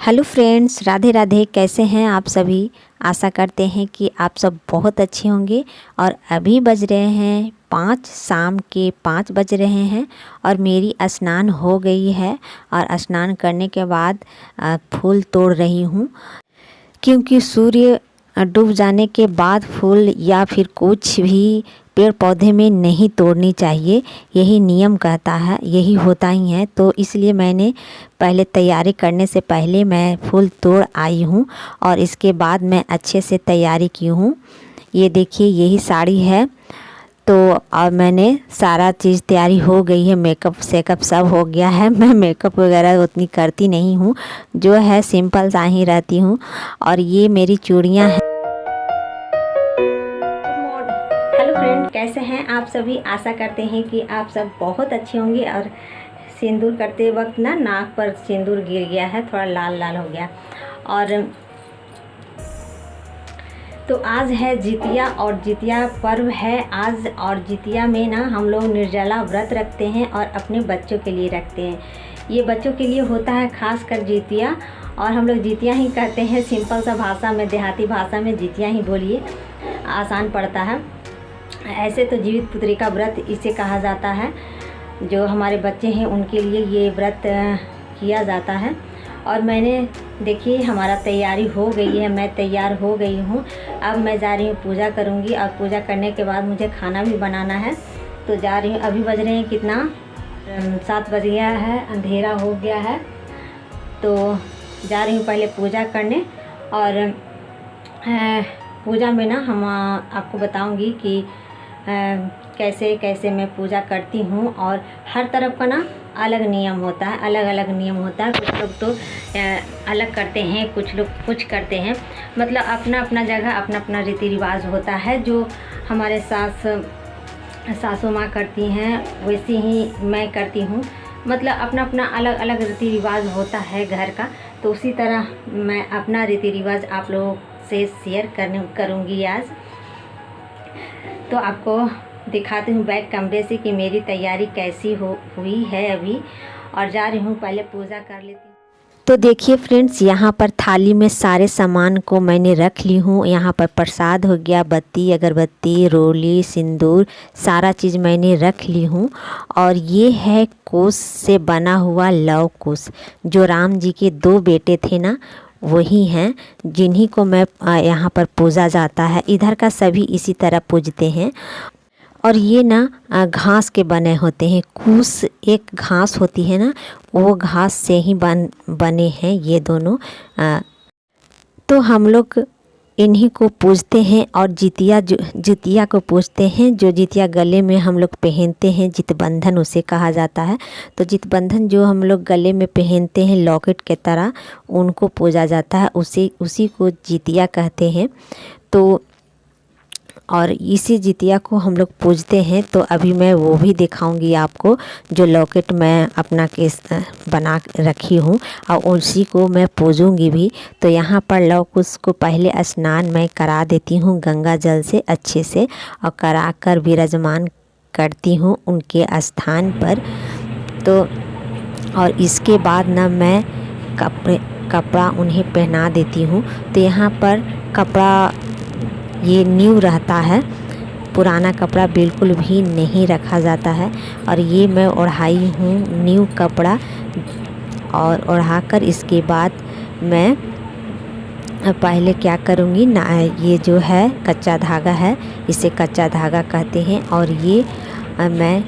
Hello friends, Radhe Radhe. कैसे हैं आप सभी। आशा करते हैं कि आप सब बहुत अच्छे होंगे। और अभी बज रहे हैं 5, शाम के 5 बज रहे हैं और मेरी स्नान हो गई है। और स्नान करने के बाद फूल तोड़ रही हूँ, क्योंकि सूर्य डूब जाने के बाद फूल या फिर कुछ भी पेड़ पौधे में नहीं तोड़नी चाहिए। यही नियम कहता है, यही होता ही है। तो इसलिए मैंने पहले तैयारी करने से पहले मैं फूल तोड़ आई हूँ और इसके बाद मैं अच्छे से तैयारी की हूँ। ये देखिए, यही साड़ी है। तो अब मैंने सारा चीज़ तैयारी हो गई है, मेकअप सेकअप सब हो गया है। मैं मेकअप वगैरह उतनी करती नहीं हूँ, जो है सिंपल सा ही रहती हूँ। और ये मेरी चूड़ियाँ हैं। हेलो फ्रेंड, कैसे हैं आप सभी। आशा करते हैं कि आप सब बहुत अच्छे होंगे। और सिंदूर करते वक्त ना नाक पर सिंदूर गिर गया है, थोड़ा लाल लाल हो गया। और तो आज है जितिया और जितिया पर्व है आज। और जितिया में ना हम लोग निर्जला व्रत रखते हैं और अपने बच्चों के लिए रखते हैं। ये बच्चों के लिए होता है खास कर जितिया। और हम लोग जितिया ही कहते हैं, सिंपल सा भाषा में, देहाती भाषा में जितिया ही बोलिए, आसान पड़ता है। ऐसे तो जीवित पुत्री का व्रत इसे कहा जाता है। जो हमारे बच्चे हैं उनके लिए ये व्रत किया जाता है। और मैंने देखिए, हमारा तैयारी हो गई है, मैं तैयार हो गई हूँ। अब मैं जा रही हूँ पूजा करूँगी। और पूजा करने के बाद मुझे खाना भी बनाना है, तो जा रही हूँ। अभी बज रहे हैं कितना, 7 बज गया है, अंधेरा हो गया है। तो जा रही हूँ पहले पूजा करने। और पूजा में ना हम आपको बताऊँगी कि कैसे कैसे मैं पूजा करती हूँ। और हर तरफ का ना अलग नियम होता है, अलग अलग नियम होता है। कुछ लोग तो अलग करते हैं, कुछ लोग कुछ करते हैं। मतलब अपना अपना जगह, अपना अपना रीति रिवाज होता है। जो हमारे सासू माँ करती हैं वैसे ही मैं करती हूँ। मतलब अपना अपना अलग अलग रीति रिवाज होता है घर का। तो उसी तरह मैं अपना रीति रिवाज आप लोगों से शेयर करूँगी आज। तो आपको दिखाती हूँ बैक कैमरे से कि मेरी तैयारी कैसी हुई है अभी। और जा रही हूँ, पहले पूजा कर लेती हूँ। तो देखिए फ्रेंड्स, यहाँ पर थाली में सारे सामान को मैंने रख ली हूँ। यहाँ पर प्रसाद हो गया, बत्ती, अगरबत्ती, रोली, सिंदूर, सारा चीज़ मैंने रख ली हूँ। और ये है कुश से बना हुआ लव कुश, जो राम जी के 2 बेटे थे ना, वही हैं, जिन्हीं को मैं यहाँ पर पूजा जाता है। इधर का सभी इसी तरह पूजते हैं। और ये ना घास के बने होते हैं। कुश एक घास होती है ना, वो घास से ही बने हैं ये दोनों। तो हम लोग इन्हीं को पूजते हैं। और जितिया को पूजते हैं। जो जितिया गले में हम लोग पहनते हैं, जितबंधन उसे कहा जाता है। तो जितबंधन जो हम लोग गले में पहनते हैं लॉकेट के तरह, उनको पूजा जाता है। उसी को जितिया कहते हैं। तो और इसी जितिया को हम लोग पूजते हैं। तो अभी मैं वो भी दिखाऊंगी आपको, जो लॉकेट मैं अपना केस बना रखी हूँ, और उसी को मैं पूजूंगी भी। तो यहाँ पर लव कुश को पहले स्नान मैं करा देती हूँ गंगा जल से अच्छे से, और करा कर विराजमान करती हूँ उनके स्थान पर। तो और इसके बाद ना मैं कपड़ा उन्हें पहना देती हूँ। तो यहाँ पर कपड़ा ये न्यू रहता है, पुराना कपड़ा बिल्कुल भी नहीं रखा जाता है। और ये मैं ओढ़ाई हूँ न्यू कपड़ा। और ओढ़ाकर इसके बाद मैं पहले क्या करूँगी ना, ये जो है कच्चा धागा है, इसे कच्चा धागा कहते हैं। और ये मैं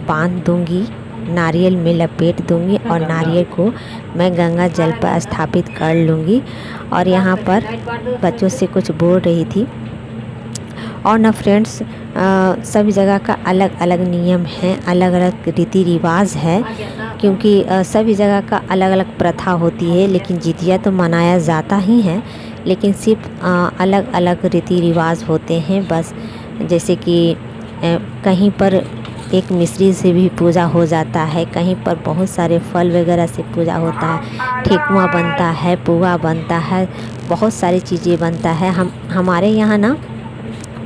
बांध दूँगी, नारियल में लपेट दूँगी। और नारियल को मैं गंगा जल पर स्थापित कर लूँगी। और यहाँ पर बच्चों से कुछ बोल रही थी। और ना फ्रेंड्स, सभी जगह का अलग अलग नियम है, अलग अलग रीति रिवाज है। क्योंकि सभी जगह का अलग अलग प्रथा होती है। लेकिन जितिया तो मनाया जाता ही है, लेकिन सिर्फ अलग अलग रीति रिवाज होते हैं बस। जैसे कि कहीं पर एक मिश्री से भी पूजा हो जाता है, कहीं पर बहुत सारे फल वगैरह से पूजा होता है, ठेकुआ बनता है, पुआ बनता है, बहुत सारी चीज़ें बनता है। हमारे यहाँ ना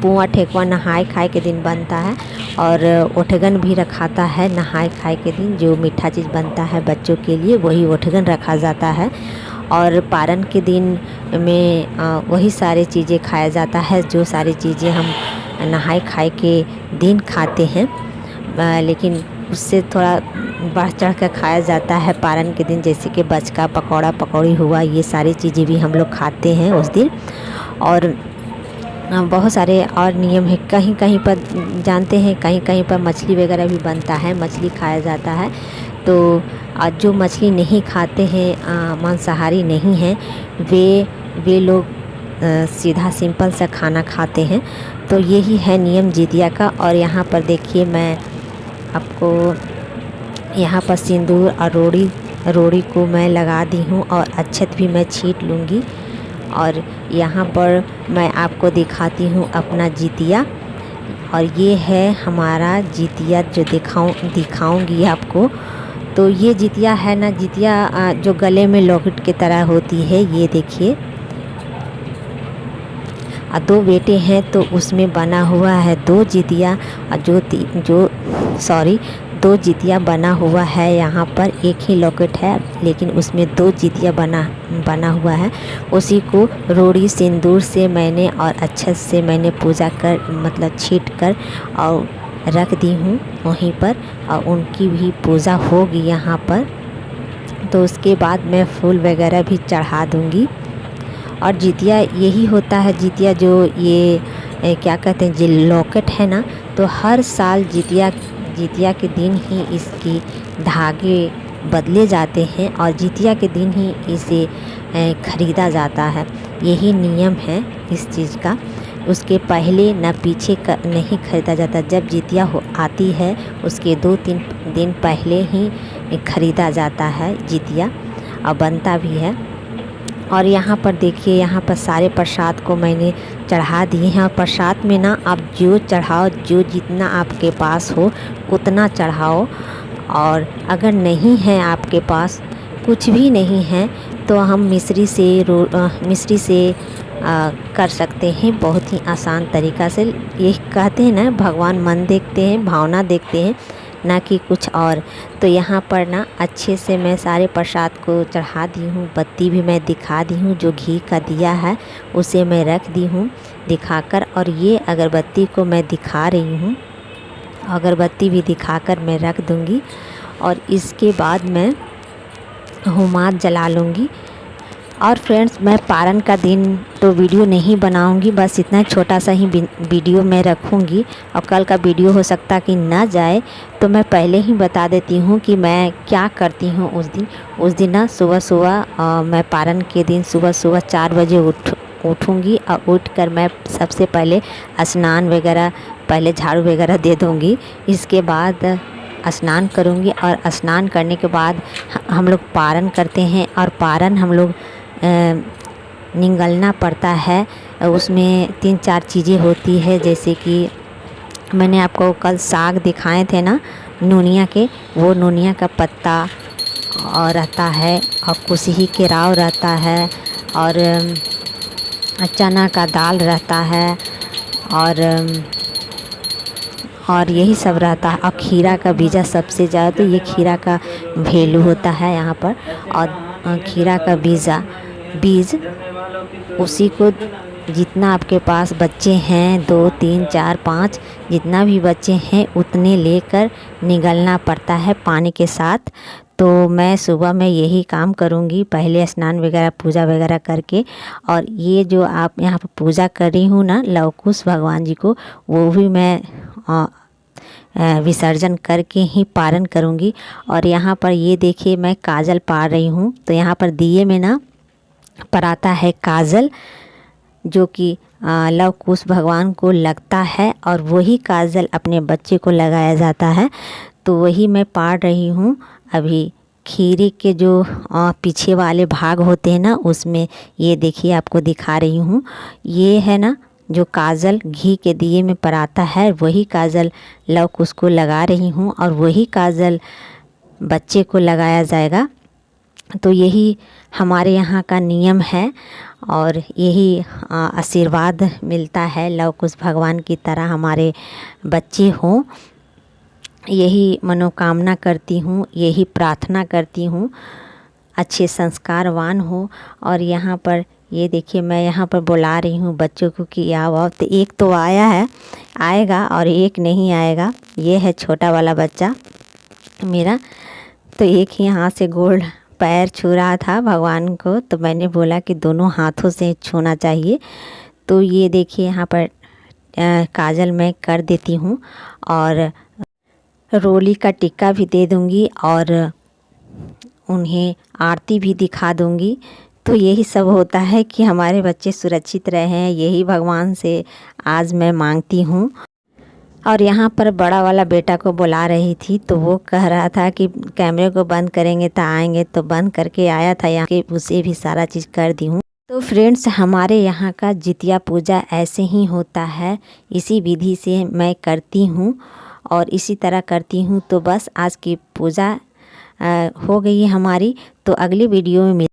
पुआ ठेकुआ नहाए खाए के दिन बनता है। और ओठगन भी रखाता है नहाए खाए के दिन। जो मीठा चीज़ बनता है बच्चों के लिए, वही ओठगन रखा जाता है। और पारण के दिन में वही सारी चीज़ें खाया जाता है जो सारी चीज़ें हम नहाए खाए के दिन खाते हैं, लेकिन उससे थोड़ा बढ़ चढ़ कर खाया जाता है पारण के दिन, जैसे कि बचका पकौड़ा पकौड़ी हुआ, ये सारी चीज़ें भी हम लोग खाते हैं उस दिन। और बहुत सारे और नियम है, कहीं कहीं पर जानते हैं कहीं कहीं पर मछली वगैरह भी बनता है, मछली खाया जाता है। तो जो मछली नहीं खाते हैं, मांसाहारी नहीं हैं, वे लोग सीधा सिंपल सा खाना खाते हैं। तो यही है नियम जितिया का। और यहाँ पर देखिए मैं आपको यहाँ पर सिंदूर और रोड़ी को मैं लगा दी हूँ और अक्षत भी मैं छींट लूँगी। और यहाँ पर मैं आपको दिखाती हूँ अपना जितिया, और ये है हमारा जितिया जो दिखाऊंगी आपको। तो ये जितिया है ना, जितिया जो गले में लॉकेट की तरह होती है, ये देखिए। 2 बेटे हैं तो उसमें बना हुआ है 2 जितिया, दो जितिया बना हुआ है। यहाँ पर एक ही लॉकेट है लेकिन उसमें 2 जितिया बना हुआ है। उसी को रोड़ी सिंदूर से मैंने और अक्षत से मैंने पूजा कर मतलब छींट कर और रख दी हूँ वहीं पर, और उनकी भी पूजा होगी यहाँ पर। तो उसके बाद मैं फूल वगैरह भी चढ़ा दूँगी। और जितिया यही होता है, जितिया जो ये क्या कहते हैं, जो लॉकेट है ना, तो हर साल जितिया के दिन ही इसकी धागे बदले जाते हैं और जितिया के दिन ही इसे ख़रीदा जाता है। यही नियम है इस चीज़ का। उसके पहले न पीछे नहीं ख़रीदा जाता। जब जितिया आती है उसके 2-3 दिन पहले ही ख़रीदा जाता है जितिया, और बनता भी है। और यहाँ पर देखिए, यहाँ पर सारे प्रसाद को मैंने चढ़ा दिए हैं। और प्रसाद में ना आप जो चढ़ाओ, जो जितना आपके पास हो उतना चढ़ाओ। और अगर नहीं है आपके पास, कुछ भी नहीं है, तो हम मिश्री से कर सकते हैं बहुत ही आसान तरीक़ा से। ये कहते हैं ना, भगवान मन देखते हैं, भावना देखते हैं, ना कि कुछ और। तो यहाँ पर ना अच्छे से मैं सारे प्रसाद को चढ़ा दी हूँ। बत्ती भी मैं दिखा दी हूँ, जो घी का दिया है उसे मैं रख दी हूँ दिखाकर। और ये अगरबत्ती को मैं दिखा रही हूँ, अगरबत्ती भी दिखाकर मैं रख दूँगी। और इसके बाद मैं होमात जला लूँगी। और फ्रेंड्स, मैं पारण का दिन तो वीडियो नहीं बनाऊंगी, बस इतना छोटा सा ही वीडियो मैं रखूंगी। और कल का वीडियो हो सकता कि ना जाए, तो मैं पहले ही बता देती हूँ कि मैं क्या करती हूँ उस दिन ना। सुबह मैं पारण के दिन सुबह 4 बजे उठूँगी और उठकर मैं सबसे पहले स्नान वगैरह, पहले झाड़ू वगैरह दे दूँगी। इसके बाद स्नान करूँगी और स्नान करने के बाद हम लोग पारण करते हैं। और पारण हम लोग निगलना पड़ता है। उसमें 3-4 चीज़ें होती है, जैसे कि मैंने आपको कल साग दिखाए थे ना नूनिया के, वो नूनिया का पत्ता और रहता है, और कुसही के राव रहता है, और चना का दाल रहता है, और यही सब रहता है। और खीरा का बीजा सबसे ज़्यादा, तो ये खीरा का वैल्यू होता है यहाँ पर। और खीरा का बीज उसी को, जितना आपके पास बच्चे हैं, 2, 3, 4, 5 जितना भी बच्चे हैं उतने लेकर निगलना पड़ता है पानी के साथ। तो मैं सुबह में यही काम करूँगी, पहले स्नान वगैरह पूजा वगैरह करके। और ये जो आप यहाँ पर पूजा कर रही हूँ ना लव कुश भगवान जी को, वो भी मैं विसर्जन करके ही पारण करूँगी। और यहाँ पर ये देखिए मैं काजल पा रही हूँ। तो यहाँ पर दिए में ना पराता है काजल, जो कि लव कुश भगवान को लगता है, और वही काजल अपने बच्चे को लगाया जाता है। तो वही मैं पाड़ रही हूँ अभी। खीरे के जो पीछे वाले भाग होते हैं ना, उसमें ये देखिए आपको दिखा रही हूँ। ये है ना जो काजल घी के दिए में पराता है, वही काजल लव कुश को लगा रही हूँ, और वही काजल बच्चे को लगाया जाएगा। तो यही हमारे यहाँ का नियम है, और यही आशीर्वाद मिलता है लव कुश भगवान की तरह हमारे बच्चे हों। यही मनोकामना करती हूँ, यही प्रार्थना करती हूँ। अच्छे संस्कारवान हो। और यहाँ पर ये देखिए, मैं यहाँ पर बुला रही हूँ बच्चों को कि आओ। तो एक तो आया है, आएगा, और एक नहीं आएगा। ये है छोटा वाला बच्चा मेरा। तो एक ही हाथ से गोल्ड पैर छू रहा था भगवान को, तो मैंने बोला कि दोनों हाथों से छूना चाहिए। तो ये देखिए यहाँ पर काजल मैं कर देती हूँ और रोली का टिक्का भी दे दूँगी और उन्हें आरती भी दिखा दूँगी। तो यही सब होता है कि हमारे बच्चे सुरक्षित रहें, यही भगवान से आज मैं मांगती हूँ। और यहाँ पर बड़ा वाला बेटा को बुला रही थी, तो वो कह रहा था कि कैमरे को बंद करेंगे तो आएंगे, तो बंद करके आया था यहाँ के, उसे भी सारा चीज़ कर दी हूँ। तो फ्रेंड्स, हमारे यहाँ का जितिया पूजा ऐसे ही होता है, इसी विधि से मैं करती हूँ और इसी तरह करती हूँ। तो बस आज की पूजा हो गई है हमारी। तो अगली वीडियो में